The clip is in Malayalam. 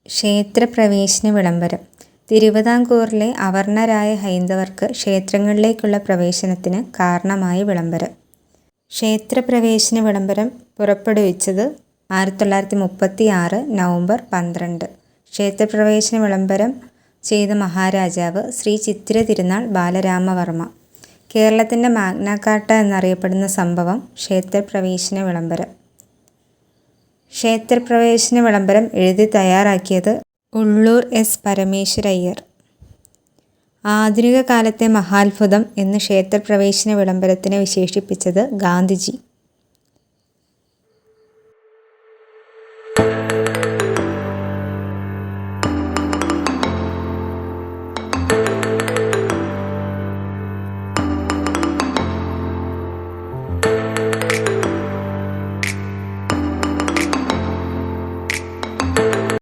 ക്ഷേത്രപ്രവേശന വിളംബരം. തിരുവിതാംകൂറിലെ അവർണ്ണരായ ഹൈന്ദവർക്ക് ക്ഷേത്രങ്ങളിലേക്കുള്ള പ്രവേശനത്തിന് കാരണമായ വിളംബരം. ക്ഷേത്രപ്രവേശന വിളംബരം പുറപ്പെടുവിച്ചത് 1936 നവംബർ 12. ക്ഷേത്രപ്രവേശന വിളംബരം ചെയ്ത മഹാരാജാവ് ശ്രീ ചിത്തിര തിരുനാൾ ബാലരാമവർമ്മ. കേരളത്തിൻ്റെ മാഗ്ന കാർട്ട എന്നറിയപ്പെടുന്ന സംഭവം ക്ഷേത്രപ്രവേശന വിളംബരം. ക്ഷേത്രപ്രവേശന വിളംബരം എഴുതി തയ്യാറാക്കിയത് ഉള്ളൂർ എസ് പരമേശ്വരയ്യർ. ആധുനിക കാലത്തെ മഹാത്ഭുതം എന്ന് ക്ഷേത്രപ്രവേശന വിളംബരത്തിനെ വിശേഷിപ്പിച്ചത് ഗാന്ധിജി.